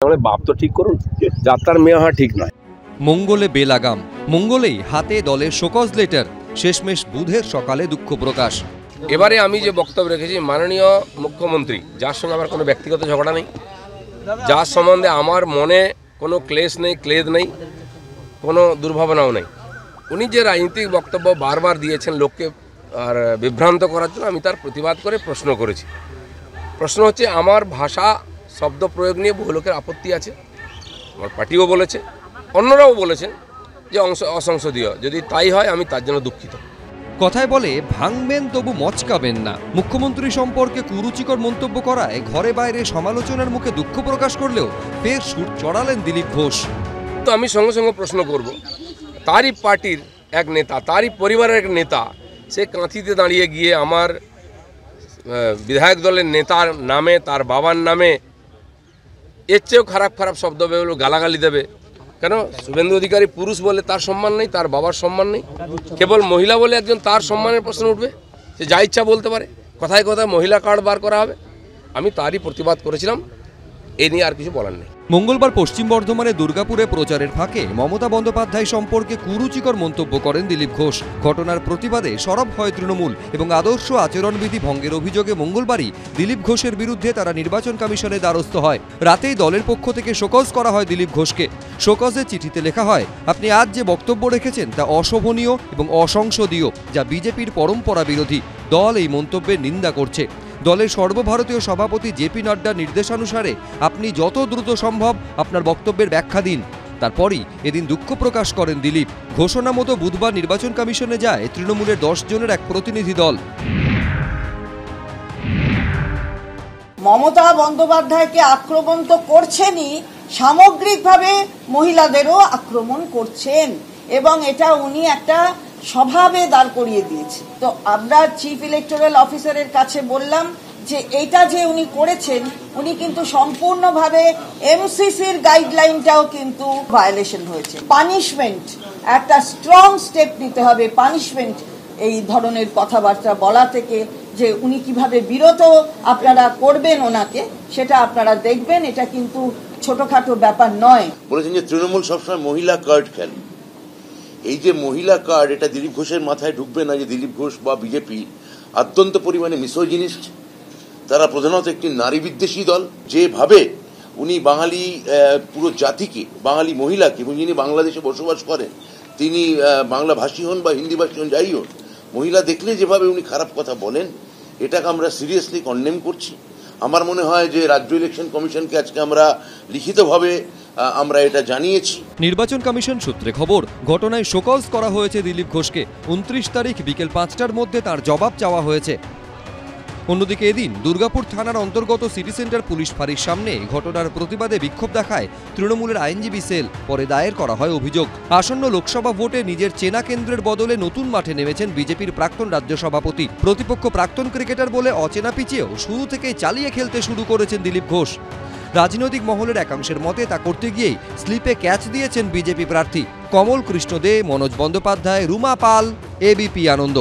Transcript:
তাহলে বাপ তো ঠিক করুন, যাত্রার মেয়ে হওয়া ঠিক নয়। মঙ্গলে বেলাগাম, মঙ্গলেই হাতে দলের শোকজ লেটার, শেষমেশ বুধের সকালে দুঃখ প্রকাশ। এবারে আমি যে বক্তব্য রেখেছি, মাননীয় মুখ্যমন্ত্রী, যার সঙ্গে আমার কোনো ব্যক্তিগত ঝগড়া নেই, যার সম্বন্ধে আমার মনে কোনো ক্লেশ নেই, ক্লেদ নেই, কোনো দুর্ভাবনাও নেই, উনি যে রাজনৈতিক বক্তব্য বারবার দিয়েছেন লোককে আর বিভ্রান্ত করার জন্য, আমি তার প্রতিবাদ করে প্রশ্ন করেছি। প্রশ্ন হচ্ছে, আমার ভাষা শব্দ প্রয়োগ নিয়ে বহু লোকের আপত্তি আছে, আমার পার্টিও বলেছে, অন্যরাও বলেছেন যে অসংসদীয়। যদি তাই হয় আমি তার জন্য দুঃখিত। কথায় বলে ভাঙবেন তবু মচকাবেন না। মুখ্যমন্ত্রী সম্পর্কে কুরুচিকর মন্তব্য করায় ঘরে বাইরে সমালোচনার মুখে দুঃখ প্রকাশ করলেও ফের সুর চড়ালেন দিলীপ ঘোষ। তো আমি সঙ্গে সঙ্গে প্রশ্ন করব, তারই পার্টির এক নেতা, তারই পরিবারের এক নেতা, সে কাঁথিতে দাঁড়িয়ে গিয়ে আমার বিধায়ক দলের নেতার নামে, তার বাবার নামে এর চেয়েও খারাপ খারাপ শব্দ বেরোলো, গালাগালি দেবে কেন? শুভেন্দু অধিকারী পুরুষ বলে তার সম্মান নেই, তার বাবার সম্মান নেই, কেবল মহিলা বলে একজন তার সম্মানের প্রশ্ন উঠবে, সে যা ইচ্ছা বলতে পারে, কথায় কথায় মহিলা কার্ড বার করা হবে। আমি তারই প্রতিবাদ করেছিলাম, এ নিয়ে আর কিছু বলার নেই। মঙ্গলবার পশ্চিম বর্ধমানে দুর্গাপুরে প্রচারের ফাঁকে মমতা বন্দ্যোপাধ্যায় সম্পর্কে কুরুচিকর মন্তব্য করেন দিলীপ ঘোষ। ঘটনার প্রতিবাদে সরব হয় তৃণমূল এবং আদর্শ আচরণবিধি ভঙ্গের অভিযোগে মঙ্গলবারই দিলীপ ঘোষের বিরুদ্ধে তারা নির্বাচন কমিশনের দ্বারস্থ হয়। রাতেই দলের পক্ষ থেকে শোকজ করা হয় দিলীপ ঘোষকে। শোকজের চিঠিতে লেখা হয়, আপনি আজ যে বক্তব্য রেখেছেন তা অশোভনীয় এবং অসংসদীয়, যা বিজেপির পরম্পরা বিরোধী। দল এই মন্তব্যের নিন্দা করছে। দলের সর্বভারতীয় সভাপতি জেপি নাড্ডার নির্দেশানুসারে আপনি যত দ্রুত সম্ভব আপনার বক্তব্যের ব্যাখ্যা দিন। তারপরই এদিন দুঃখ প্রকাশ করেন দিলীপ। ঘোষণা মতো বুধবার নির্বাচন কমিশনে যায় তৃণমূলের 10 জনের এক প্রতিনিধি দল। মমতা বন্দ্যোপাধ্যায়কে আক্রমণ তো করছেনই, সামগ্রিকভাবে মহিলাদেরও আক্রমণ করছেন এবং এটা উনি একটা স্বভাবে দাঁড় করিয়ে দিয়েছে। তো আমরা চিফ ইলেকটোরাল অফিসারের কাছে বললাম যে এটা যে উনি করেছেন, উনি কিন্তু সম্পূর্ণভাবে এমসিসির গাইডলাইনটাও কিন্তু ভায়োলেশন হয়েছে। পানিশমেন্ট, একটা স্ট্রং স্টেপ নিতে হবে পানিশমেন্ট এই ধরনের কথাবার্তা বলা থেকে, যে উনি কিভাবে বিরত আপনারা করবেন ওনাকে, সেটা আপনারা দেখবেন। এটা কিন্তু ছোটখাটো ব্যাপার নয়। বলেছেন যে তৃণমূল সবসময় মহিলা কার্ড খেলে। এই যে মহিলা কার্ড, এটা দিলীপ ঘোষের মাথায় ঢুকবে না যে দিলীপ ঘোষ বা বিজেপি অত্যন্ত পরিমাণে মিসোজিনিস্ট, তারা প্রধানত একটি নারী বিদ্বেষী দল। যেভাবে উনি বাঙালি পুরো জাতিকে, বাঙালি মহিলাকে, যিনি বাংলাদেশে বসবাস করেন, তিনি বাংলা ভাষী হন বা হিন্দি ভাষী হন, যাই হোক, মহিলা দেখলে যেভাবে উনি খারাপ কথা বলেন, এটাকে আমরা সিরিয়াসলি কন্ডেম করছি। আমার মনে হয় যে রাজ্য ইলেকশন কমিশনকে আজকে আমরা লিখিতভাবে আমরা এটা জানিয়েছি। নির্বাচন কমিশন সূত্রে খবর, ঘটনায় শোকজ করা হয়েছে দিলীপ ঘোষকে। 29 তারিখ বিকেল 5টার মধ্যে তার জবাব চাওয়া হয়েছে। অন্যদিকে এদিন দুর্গাপুর থানার অন্তর্গত সিটি সেন্টার পুলিশ ফাঁড়ির সামনে ঘটনার প্রতিবাদে বিক্ষোভ দেখায় তৃণমূলের আইনজীবী সেল। পরে দায়ের করা হয় অভিযোগ। আসন্ন লোকসভা ভোটে নিজের চেনা কেন্দ্রের বদলে নতুন মাঠে নেমেছেন বিজেপির প্রাক্তন রাজ্য সভাপতি। প্রতিপক্ষ প্রাক্তন ক্রিকেটার বলে অচেনা পিচেও শুরু থেকেই চালিয়ে খেলতে শুরু করেছেন দিলীপ ঘোষ। রাজনৈতিক মহলের একাংশের মতে তা করতে গিয়েই স্লিপে ক্যাচ দিয়েছেন বিজেপি প্রার্থী। কমল কৃষ্ণ দে, মনোজ বন্দ্যোপাধ্যায়, রুমা পাল, এবিপি আনন্দ।